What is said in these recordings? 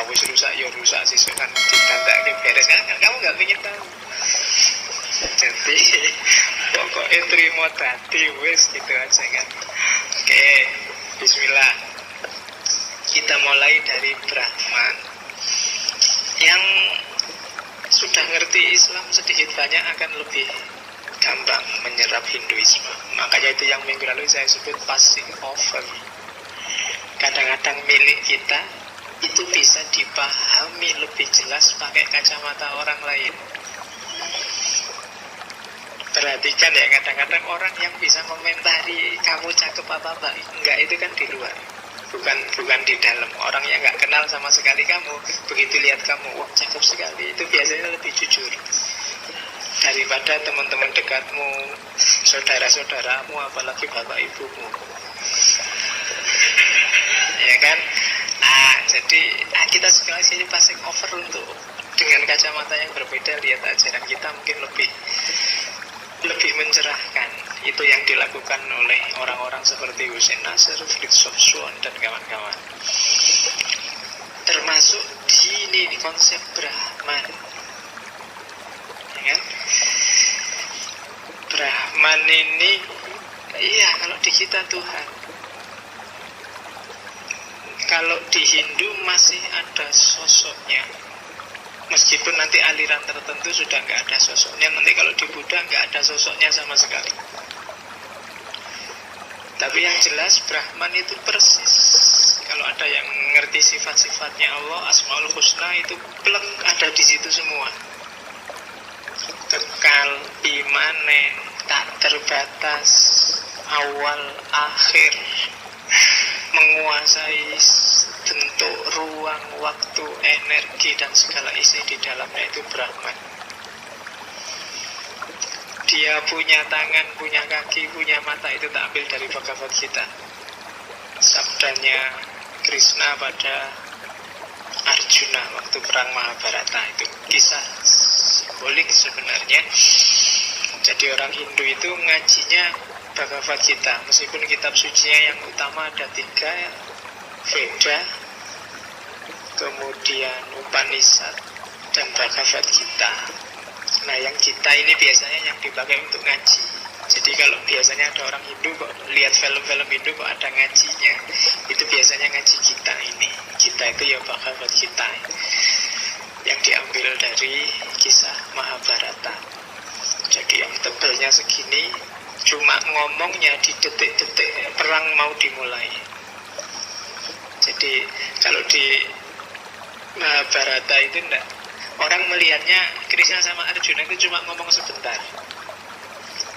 wis rusak ya rusak sih kan ditandake beres kan kamu nggak ingin tahu. Jadi pokoknya terima dadi wis gitu aja kan. Oke, bismillah. Kita mulai dari Brahman. Yang sudah ngerti Islam sedikit banyak akan lebih gampang menyerap Hinduisme. Makanya itu yang minggu lalu saya sebut passing over. Kadang-kadang milik kita itu bisa dipahami lebih jelas pakai kacamata orang lain. Perhatikan ya, kadang-kadang orang yang bisa komentari kamu cakep apa-apa, enggak, itu kan di luar, bukan di dalam. Orang yang nggak kenal sama sekali kamu, begitu lihat kamu, wah cakep sekali, itu biasanya lebih jujur daripada teman-teman dekatmu, saudara-saudaramu, apalagi bapak ibumu. Ya kan? Nah, jadi kita sekali lagi passing over untuk dengan kacamata yang berbeda lihat ajaran kita mungkin lebih mencerahkan. Itu yang dilakukan oleh orang-orang seperti Hussein Nasr, Fritz Swan, dan kawan-kawan. Termasuk di konsep Brahman. Ya kan? Brahman ini, iya, kalau di kita Tuhan. Kalau di Hindu masih ada sosoknya. Meskipun nanti aliran tertentu sudah nggak ada sosoknya. Nanti kalau di Buddha nggak ada sosoknya sama sekali. Tapi yang jelas Brahman itu persis. Kalau ada yang ngerti sifat-sifatnya Allah, Asmaul Husna itu plek ada di situ semua. Kekal, imanen, tak terbatas, awal, akhir, menguasai bentuk, ruang, waktu, energi, dan segala isi di dalamnya itu Brahman. Dia punya tangan, punya kaki, punya mata, itu tak ambil dari Bhagavad Gita. Sabdanya Krishna pada Arjuna waktu perang Mahabharata, itu kisah simbolik sebenarnya. Jadi orang Hindu itu ngajinya Bhagavad Gita, meskipun kitab sucinya yang utama ada 3, Veda, kemudian Upanishad, dan Bhagavad Gita. Nah, yang Gita ini biasanya yang dipakai untuk ngaji. Jadi kalau biasanya ada orang Hindu kok lihat film-film Hindu kok ada ngajinya, itu biasanya ngaji Gita ini. Gita itu ya Bhagavad Gita yang diambil dari kisah Mahabharata. Jadi yang tebelnya segini, cuma ngomongnya di detik-detik perang mau dimulai. Jadi kalau di Mahabharata itu enggak, orang melihatnya Krishna sama Arjuna itu cuma ngomong sebentar,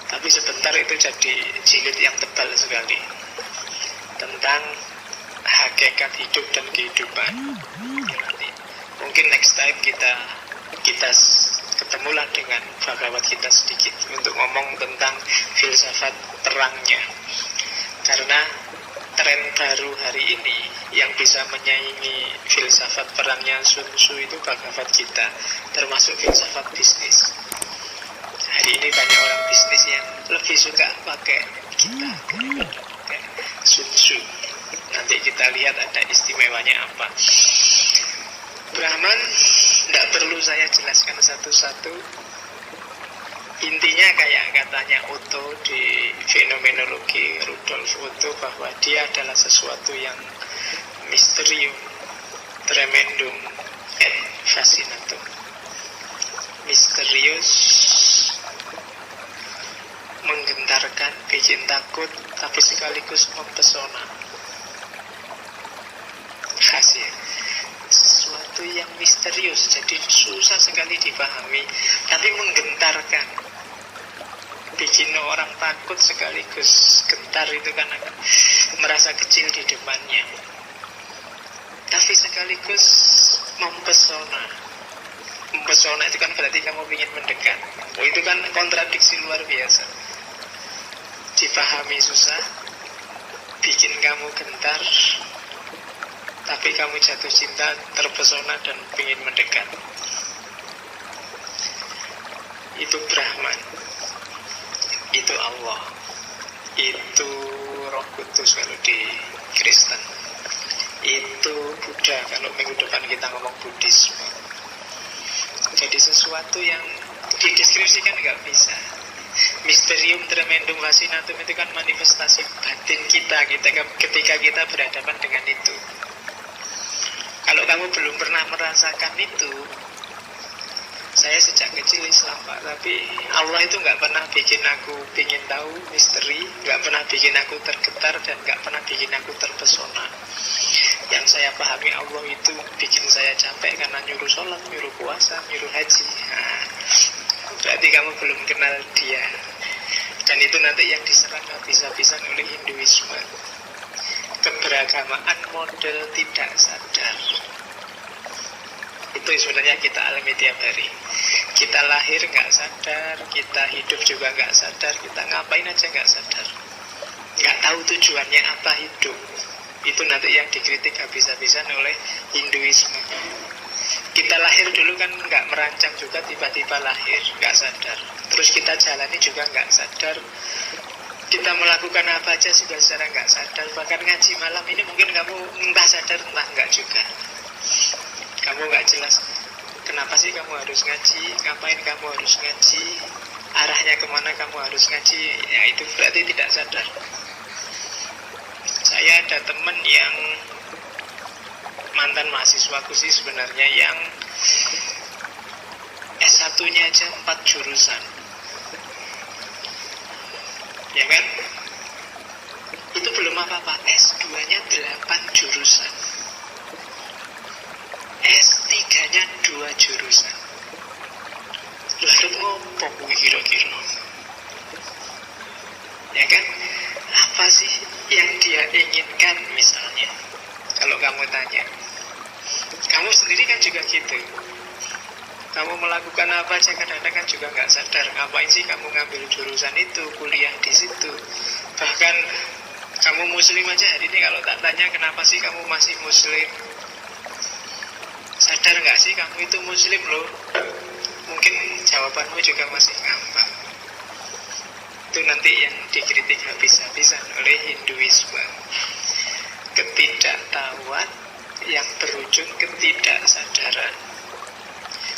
tapi sebentar itu jadi jilid yang tebal sekali tentang hakikat hidup dan kehidupan. Nanti mungkin next time kita ketemulah dengan Bhagavad Gita sedikit untuk ngomong tentang filsafat perangnya. Karena tren baru hari ini yang bisa menyaingi filsafat perangnya Sun Tzu itu Bhagavad Gita, termasuk filsafat bisnis. Hari ini banyak orang bisnis yang lebih suka pakai Gita daripada pakai Sun Tzu. Nanti kita lihat ada istimewanya apa. Brahman tidak perlu saya jelaskan satu-satu. Intinya kayak katanya Otto di fenomenologi, Rudolf Otto, bahwa dia adalah sesuatu yang misterium, tremendum, et fascinatum. Misterius, menggentarkan, bikin takut, tapi sekaligus mempesona. Khas ya. Sesuatu yang misterius, jadi susah sekali dipahami, tapi menggentarkan, bikin orang takut sekaligus gentar, itu kan akan merasa kecil di depannya, tapi sekaligus mempesona. Mempesona itu kan berarti kamu ingin mendekat. Oh, itu kan kontradiksi luar biasa. Dipahami susah, bikin kamu gentar, tapi kamu jatuh cinta, terpesona, dan ingin mendekat. Itu Brahman, itu Allah, itu Roh Kudus kalau di Kristen. Itu Buddha kalau minggu depan kita ngomong Buddhisme. Jadi sesuatu yang dideskripsikan nggak bisa. Mysterium tremendum fascinatum itu kan manifestasi batin kita ketika kita berhadapan dengan itu. Kalau kamu belum pernah merasakan itu, saya sejak kecil Islam Pak, tapi Allah itu nggak pernah bikin aku ingin tahu misteri, nggak pernah bikin aku tergetar, dan nggak pernah bikin aku terpesona. Yang saya pahami, Allah itu bikin saya capek karena nyuruh sholat, nyuruh puasa, nyuruh haji. Nah, berarti kamu belum kenal dia. Dan itu nanti yang diserang habis-habisan oleh Hinduisme. Keberagamaan model tidak sadar. Itu sebenarnya kita alami tiap hari. Kita lahir nggak sadar, kita hidup juga nggak sadar, kita ngapain aja nggak sadar, nggak tahu tujuannya apa hidup. Itu nanti yang dikritik habis-habisan oleh Hinduisme. Kita lahir dulu kan nggak merancang juga, tiba-tiba lahir, nggak sadar. Terus kita jalani juga nggak sadar. Kita melakukan apa aja juga secara nggak sadar. Bahkan ngaji malam ini mungkin kamu entah sadar entah nggak juga. Kamu nggak jelas kenapa sih kamu harus ngaji, ngapain kamu harus ngaji, arahnya kemana kamu harus ngaji. Ya itu berarti tidak sadar. Saya ada teman yang mantan mahasiswaku sih sebenarnya, yang S1-nya aja 4 jurusan. Ya kan? Itu belum apa-apa, S2-nya 8 jurusan. S3-nya 2 jurusan. Lalu ngopo kuwi kira-kira? Ya kan? Apa sih yang dia inginkan misalnya? Kalau kamu tanya, kamu sendiri kan juga gitu. Kamu melakukan apa aja kadang-kadang kan juga nggak sadar. Ngapain sih kamu ngambil jurusan itu, kuliah di situ? Bahkan kamu muslim aja hari ini kalau tak tanya kenapa sih kamu masih muslim, sadar nggak sih kamu itu muslim loh? Mungkin jawabanmu juga masih ngambang. Itu nanti yang dikritik habis-habisan oleh Hinduisme. Ketidaktahuan yang berujung ketidaksadaran.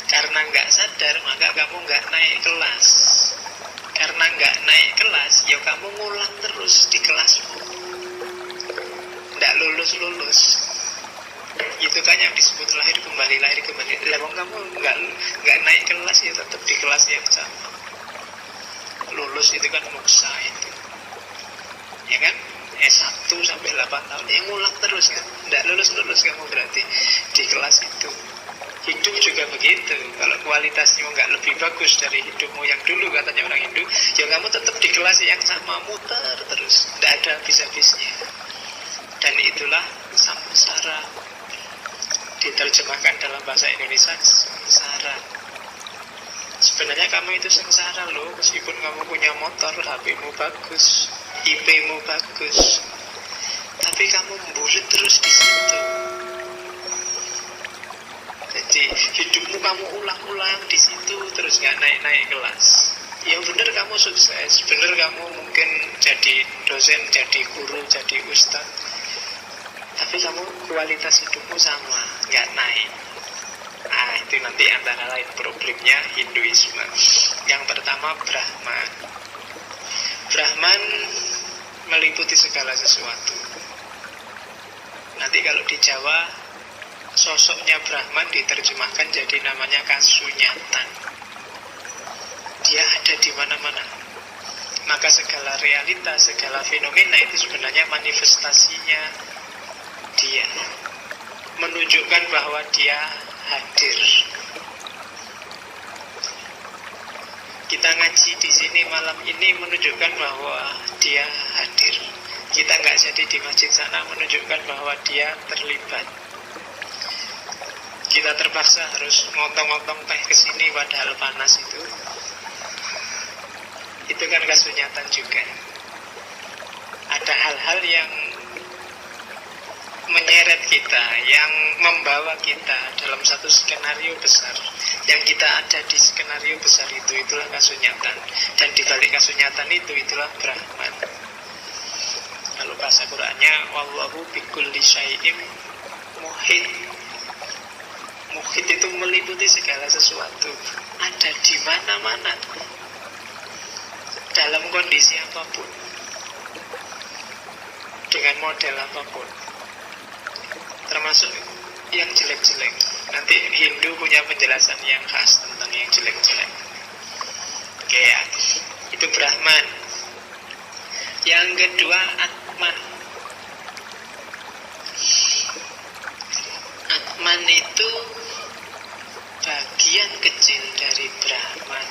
Karena nggak sadar, maka kamu nggak naik kelas. Karena nggak naik kelas, ya kamu ngulang terus di kelasmu. Nggak lulus-lulus. Itu kan yang disebut lahir kembali, lahir kembali. Lah kamu nggak naik kelas, ya tetap di kelas yang sama. Lulus itu kan moksa itu. Ya kan? S1 sampai 8 tahun, yang ngulang terus kan. Nggak lulus-lulus kamu berarti di kelas itu. Hidup juga begitu. Kalau kualitasnya nggak lebih bagus dari hidupmu yang dulu, katanya orang Hindu, ya kamu tetap di kelas yang sama, muter terus, nggak ada habis-habisnya. Dan itulah samsara. Diterjemahkan dalam bahasa Indonesia, sengsara. Sebenarnya kamu itu sengsara loh, meskipun kamu punya motor, HP-mu bagus, IP-mu bagus, tapi kamu membulit terus di situ. Jadi hidupmu kamu ulang-ulang di situ terus nggak naik-naik kelas. Ya bener kamu sukses, bener kamu mungkin jadi dosen, jadi guru, jadi ustadz, tapi kamu kualitas hidupmu sama, nggak naik. Nah itu nanti antara lain problemnya Hinduisme. Yang pertama Brahman. Brahman meliputi segala sesuatu. Nanti kalau di Jawa sosoknya Brahman diterjemahkan jadi namanya kasunyatan. Dia ada di mana-mana. Maka segala realitas, segala fenomena itu sebenarnya manifestasinya dia, menunjukkan bahwa dia hadir. Kita ngaji di sini malam ini menunjukkan bahwa dia hadir. Kita nggak jadi di masjid sana menunjukkan bahwa dia terlibat. Kita terpaksa harus ngotong-ngotong teh ke sini padahal panas itu. Itu kan kasunyatan juga. Ada hal-hal yang menyeret kita, yang membawa kita dalam satu skenario besar, yang kita ada di skenario besar itu, itulah kasunyatan. Dan di balik kasunyatan itu, itulah Brahman. Kalau bahasa Qur'annya wallahu bikulli syai'in Muhit. Muhit itu meliputi segala sesuatu, ada di mana-mana, dalam kondisi apapun, dengan model apapun, termasuk yang jelek-jelek. Nanti Hindu punya penjelasan yang khas tentang yang jelek-jelek. Oke ya, itu Brahman. Yang kedua Atman. Atman itu bagian kecil dari Brahman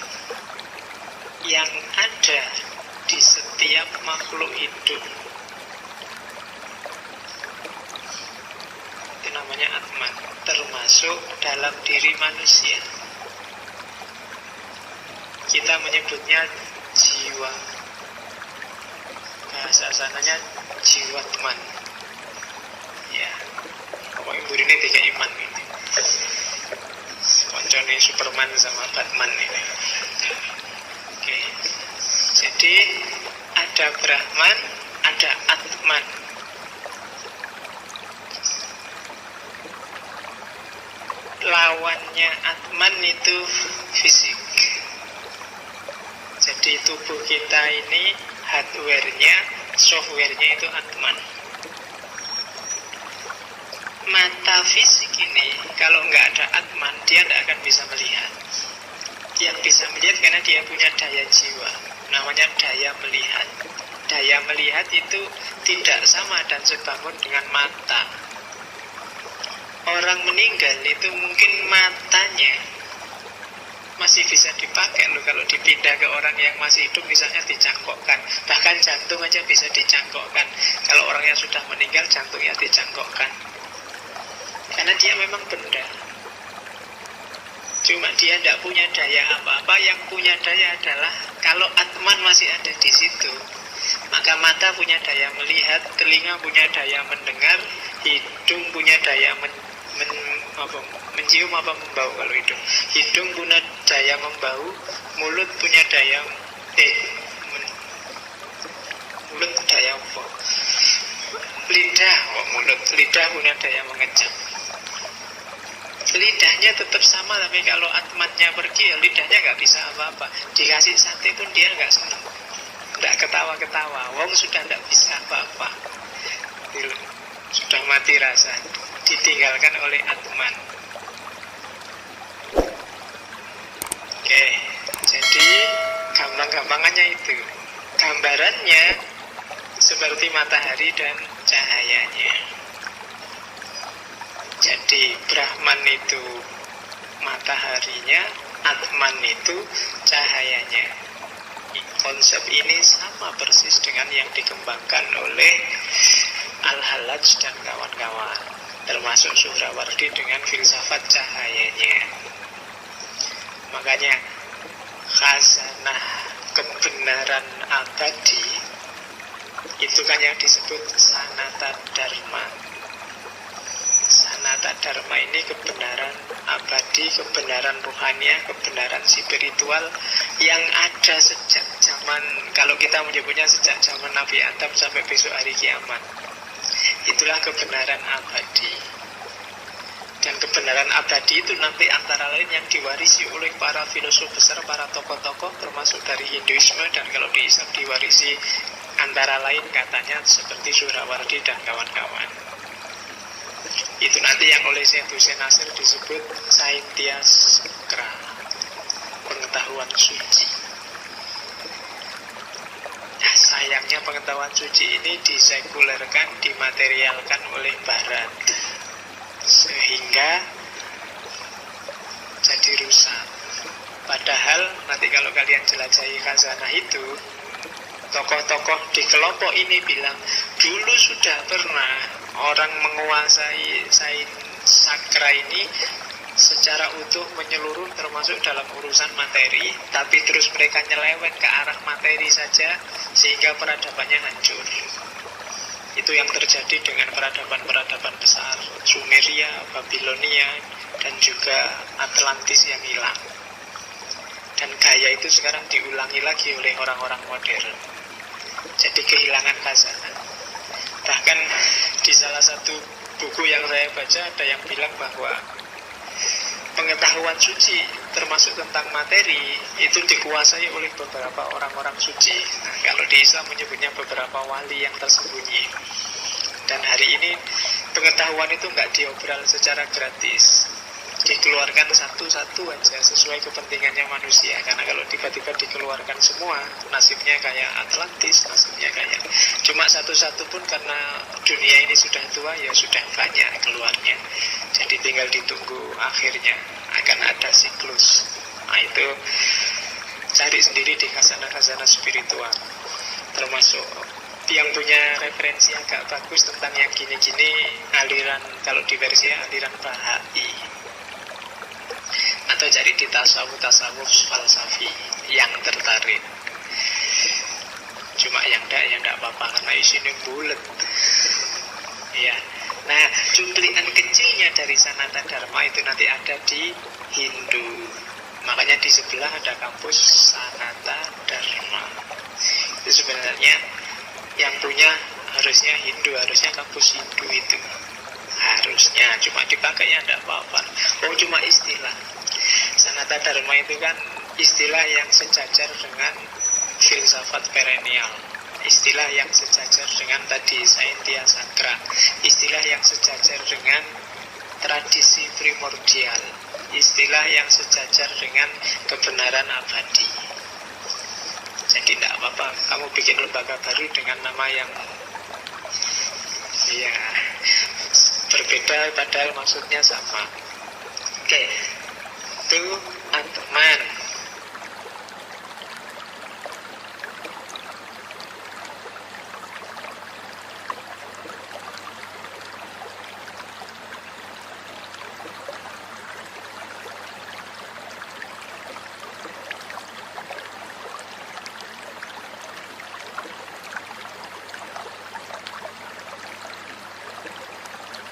yang ada di setiap makhluk hidup. Itu namanya Atman, termasuk dalam diri manusia. Kita menyebutnya jiwa. Bahasa sananya jiwatman. Ya, pokoknya ini tiga iman ini. Koncone Superman sama Batman ini. Oke. Jadi ada Brahman, ada Atman. Lawannya Atman itu fisik. Jadi tubuh kita ini hardware-nya, software-nya itu Atman. Mata fisik ini kalau nggak ada Atman, dia tidak akan bisa melihat. Yang bisa melihat karena dia punya daya jiwa, namanya daya melihat. Daya melihat itu tidak sama dan sebangun dengan mata. Orang meninggal itu mungkin matanya masih bisa dipakai loh, kalau dipindah ke orang yang masih hidup misalnya dicangkokkan. Bahkan jantung aja bisa dicangkokkan. Kalau orang yang sudah meninggal jantungnya dicangkokkan, karena dia memang benda. Cuma dia tidak punya daya apa-apa. Yang punya daya adalah kalau Atman masih ada di situ, maka mata punya daya melihat, telinga punya daya mendengar, hidung punya daya mencium apa membau. Kalau hidung punya daya membau, mulut punya daya mulut daya apa? Lidah punya daya mengecap. Lidahnya tetap sama, tapi kalau Atmannya pergi ya lidahnya nggak bisa apa-apa. Dikasih sate pun dia nggak senang, nggak ketawa-ketawa. Wong sudah nggak bisa apa-apa, sudah mati rasa, ditinggalkan oleh Atman. Oke, jadi gampang-gampangannya itu. Gambarannya seperti matahari dan cahayanya. Jadi Brahman itu mataharinya, Atman itu cahayanya. Konsep ini sama persis dengan yang dikembangkan oleh Al-Hallaj dan kawan-kawan, termasuk Suhrawardi dengan filsafat cahayanya. Makanya khazanah kebenaran abadi itu kan yang disebut sanata dharma. Sanata dharma ini kebenaran abadi, kebenaran rohania, kebenaran spiritual yang ada sejak zaman, kalau kita menyebutnya sejak zaman Nabi Adam sampai besok hari kiamat. Itulah kebenaran abadi. Dan kebenaran abadi itu nanti antara lain yang diwarisi oleh para filosof besar, para tokoh-tokoh, termasuk dari Hinduisme, dan kalau di Islam diwarisi antara lain katanya seperti Suhrawardi dan kawan-kawan. Itu nanti yang oleh Syekh Hussein Nasir disebut Saintya Sakra, pengetahuan suci. Nah, sayangnya pengetahuan suci ini disekulerkan, dimaterialkan oleh Barat, sehingga jadi rusak. Padahal nanti kalau kalian jelajahi khazanah itu, tokoh-tokoh di kelompok ini bilang dulu sudah pernah orang menguasai sains sakra ini secara utuh menyeluruh termasuk dalam urusan materi, tapi terus mereka nyeleweng ke arah materi saja sehingga peradabannya hancur. Itu yang terjadi dengan peradaban-peradaban besar Sumeria, Babilonia, dan juga Atlantis yang hilang. Dan gaya itu sekarang diulangi lagi oleh orang-orang modern. Jadi kehilangan khazanah. Bahkan di salah satu buku yang saya baca ada yang bilang bahwa pengetahuan suci termasuk tentang materi itu dikuasai oleh beberapa orang-orang suci. Nah, kalau di Islam menyebutnya beberapa wali yang tersembunyi. Dan hari ini pengetahuan itu nggak diobral secara gratis, dikeluarkan satu-satu aja sesuai kepentingannya manusia. Karena kalau tiba-tiba dikeluarkan semua, nasibnya kayak Atlantis, nasibnya kayak cuma satu-satu pun karena dunia ini sudah tua, ya sudah banyak keluarnya. Jadi tinggal ditunggu akhirnya akan ada siklus. Nah itu cari sendiri di khazanah-khazanah spiritual. Termasuk yang punya referensi agak bagus tentang yang gini-gini, aliran, kalau di versi aliran Bahai, atau cari di tasawuf falsafi yang tertarik. Cuma yang enggak apa-apa karena isinya bulat. Ya. Nah, cuplikan kecilnya dari Sanata Dharma itu nanti ada di Hindu. Makanya di sebelah ada kampus Sanata Dharma. Itu sebenarnya yang punya harusnya Hindu, harusnya kampus Hindu itu. Harusnya, cuma dipakainya enggak apa-apa. Oh, cuma istilah. Sanata Dharma itu kan istilah yang sejajar dengan filsafat perennial, istilah yang sejajar dengan tadi Saintia Sakra, istilah yang sejajar dengan tradisi primordial, istilah yang sejajar dengan kebenaran abadi. Jadi tidak apa-apa kamu bikin lembaga baru dengan nama yang ya berbeda padahal maksudnya sama. Oke. Itu